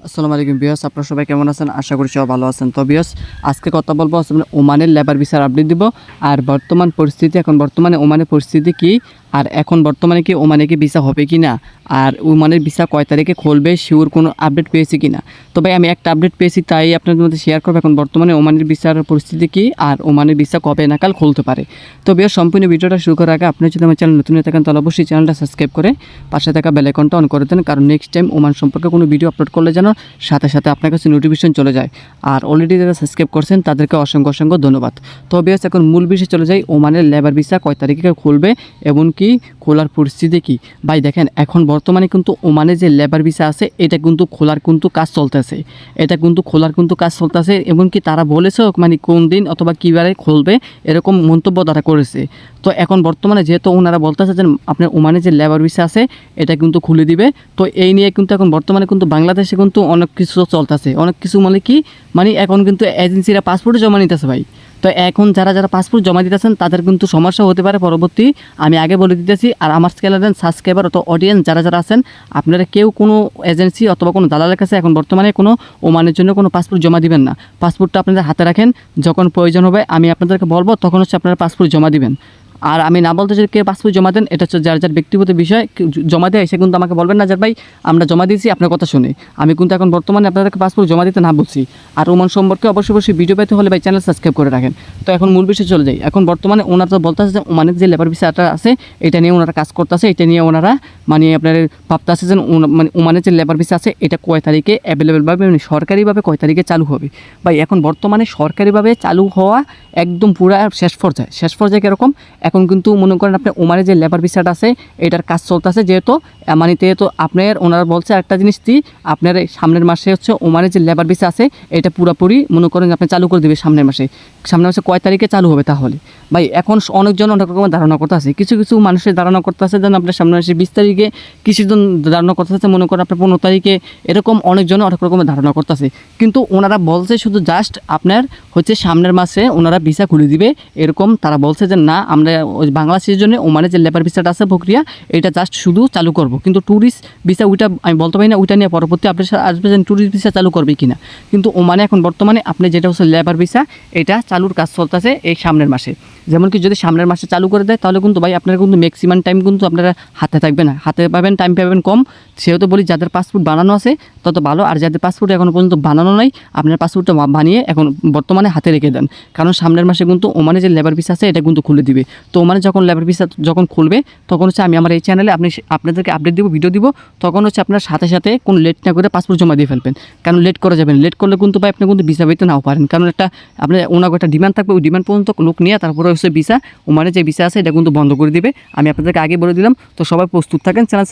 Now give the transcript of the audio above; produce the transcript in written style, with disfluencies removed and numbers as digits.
আসসালামু আলাইকুম বিয়স, আপনারা সবাই কেমন আছেন? আশা করি সবাই ভালো আছেন। তো বিয়স, আজকে কথা বলবো আসলে ওমানের লেবার ভিসার আপডেট দিব। আর বর্তমান পরিস্থিতি, এখন বর্তমানে ওমানের পরিস্থিতি কি, আর এখন বর্তমানে কি ওমানে কি ভিসা হবে কি না, আর ওমানের ভিসা কয় তারিখে খুলবে শিওর কোনো আপডেট পেয়েছি কি না। তো ভাই আমি একটা আপডেট পেয়েছি, তাই আপনাদের মধ্যে শেয়ার করবো। এখন বর্তমানে ওমানের ভিসার পরিস্থিতি কি, আর ওমানের ভিসা কবে নাকাল খুলতে পারে। তো বিয়স, সম্পূর্ণ ভিডিওটা শুরু করার আগে আপনি যদি আমার চ্যানেল নতুন হয়ে থাকেন তাহলে অবশ্যই চ্যানেলটা সাবস্ক্রাইব করে পাশে থাকা বেল আইকনটা অন করে দেন, কারণ নেক্সট টাইম ওমান সম্পর্কে কোনো ভিডিও আপলোড করলে যেন সাথে সাথে আপনার কাছে নোটিফিকেশন চলে যায়। আর অলরেডি যারা সাবস্ক্রাইব করছেন তাদেরকে অসংখ্য অসংখ্য ধন্যবাদ। তো বিয়স, এখন মূল বিষয়ে চলে যাই। ওমানের লেবার ভিসা কয় তারিখে খুলবে এবং কি খোলার পরিস্থিতি কি। ভাই দেখেন, এখন বর্তমানে কিন্তু ওমানে যে লেবার ভিসা আছে এটা কিন্তু খোলার কিন্তু কাজ চলতেছে, এবং কি তারা বলেছে মানে কোন দিন অথবা কীবারে খুলবে এরকম মন্তব্য তারা করেছে। তো এখন বর্তমানে যেহেতু ওনারা বলতেছে যে আপনার ওমানে যে লেবার ভিসা আছে এটা কিন্তু খুলে দিবে। তো এই নিয়ে কিন্তু এখন বর্তমানে কিন্তু বাংলাদেশে কিন্তু অনেক কিছু চলতেছে, অনেক কিছু মানে কি, মানে এখন কিন্তু এজেন্সিরা পাসপোর্টে জমা নিতেছে ভাই। তো এখন যারা যারা পাসপোর্ট জমা দিতেছেন তাদের কিন্তু সমস্যা হতে পারে পরবর্তী, আমি আগে বলে দিতেছি। আর আমার চ্যানেলের সাবস্ক্রাইবার অথবা অডিয়েন্স যারা যারা আছেন, আপনারা কেউ কোনো এজেন্সি অথবা কোনো দালালের কাছে এখন বর্তমানে কোনো ওমানের জন্য কোনো পাসপোর্ট জমা দিবেন না। পাসপোর্টটা আপনাদের হাতে রাখেন, যখন প্রয়োজন হবে আমি আপনাদেরকে বলবো তখন হচ্ছে আপনারা পাসপোর্ট জমা দিবেন। আর আমি না বলতে যে কে পাসপোর্ট জমা দেন, এটা হচ্ছে যার যার ব্যক্তিগত বিষয়। জমা দেয় এসে কিন্তু আমাকে বলবেন না যে ভাই আমরা জমা দিয়েছি আপনার কথা শুনে। আমি কিন্তু এখন বর্তমানে আপনাদেরকে পাসপোর্ট জমা দিতে না বলছি। আর ওমান সম্পর্কে অবশ্যই ভিডিও পেতে হলে ভাই চ্যানেল সাবস্ক্রাইব করে রাখেন। তো এখন মূল বিষয়ে চলে যাই। এখন বর্তমানে ওনারা তো বলতেছে যে ওমানের যে লেবার ভিসাটা আছে এটা নিয়ে ওনারা কাজ করতেছে, এটা নিয়ে ওনারা মানে আপনার ভাবতেছে যে মানে ওমানের যে লেবার ভিসা আছে এটা কয় তারিখে অ্যাভেলেবেলভাবে মানে সরকারিভাবে কয় তারিখে চালু হবে। ভাই এখন বর্তমানে সরকারিভাবে চালু হওয়া একদম পুরা শেষ পর্যায়ে কীরকম, এখন কিন্তু মনে করেন আপনার ওমানের যে লেবার ভিসাটা আছে এটার কাজ চলতেছে। যেহেতু মানে তো আপনার ওনারা বলছে একটা জিনিস কি, আপনার সামনের মাসে হচ্ছে ওমানের যে লেবার ভিসা আছে এটা পুরোপুরি মনে করেন আপনি চালু করে দেবে সামনের মাসে কয় তারিখে চালু হবে তাহলে। ভাই এখন অনেকজন অনেক রকমের ধারণা করতেছে, কিছু মানুষের ধারণা করতেছে যেন আপনার সামনের মাসে 20 তারিখে, কিছুজন ধারণা করতেছে মনে করেন আপনার 15 তারিখে, এরকম অনেকজন অনেক রকমের ধারণা করতেছে। কিন্তু ওনারা বলছে শুধু জাস্ট আপনার হচ্ছে সামনের মাসে ওনারা ভিসা খুলে দিবে এরকম তারা বলছে যে না, আমরা ওই বাংলাদেশের জন্য ওমানে যে লেবার ভিসাটা আছে প্রক্রিয়া এটা জাস্ট শুধু চালু করব, কিন্তু ট্যুরিস্ট ভিসা ওইটা আমি বলতে পারি না, ওইটা নিয়ে পরবর্তী আপনি আসবে যে ট্যুরিস্ট ভিসা চালু করবে কিনা। কিন্তু ওমানে এখন বর্তমানে আপনি যেটা হচ্ছে লেবার ভিসা এটা চালুর কাজ চলতেছে এই সামনের মাসে। যেমন কি যদি সামনের মাসে চালু করে দেয় তাহলে কিন্তু ভাই আপনারা কিন্তু ম্যাক্সিমাম টাইম কিন্তু আপনারা হাতে থাকবে না, হাতে পাবেন টাইম পাবেন কম। সেহেতু বলি যাদের পাসপোর্ট বানানো আছে তত ভালো, আর যাদের পাসপোর্ট এখনও পর্যন্ত বানানো নাই আপনার পাসপোর্টটা বানিয়ে এখন বর্তমানে হাতে রেখে দেন, কারণ সামনের মাসে কিন্তু ওমানে যে লেবার ভিসা আছে এটা কিন্তু খুলে দিবে। তো ওমানে যখন লেবার ভিসা যখন খুলবে তখন হচ্ছে আমি আমার এই চ্যানেলে আপনাদেরকে আপডেট দিব, ভিডিও দিব। তখন হচ্ছে আপনার সাথে সাথে কোনো লেট না করে পাসপোর্ট জমা দিয়ে ফেলবেন, কারণ লেট করা যাবে না। লেট করলে কিন্তু ভাই আপনি কিন্তু ভিসা পেতে নাও পারেন, কারণ একটা আপনার ওনার একটা ডিমান্ড থাকবে, ওই ডিমান্ড পর্যন্ত লোক নিয়ে তারপরে হচ্ছে ভিসা ওমানে যে ভিসা আছে এটা কিন্তু বন্ধ করে দিবে। আমি আপনাদেরকে আগে বলে দিলাম। তো সবাই প্রস্তুত থাকেন, চ্যানেল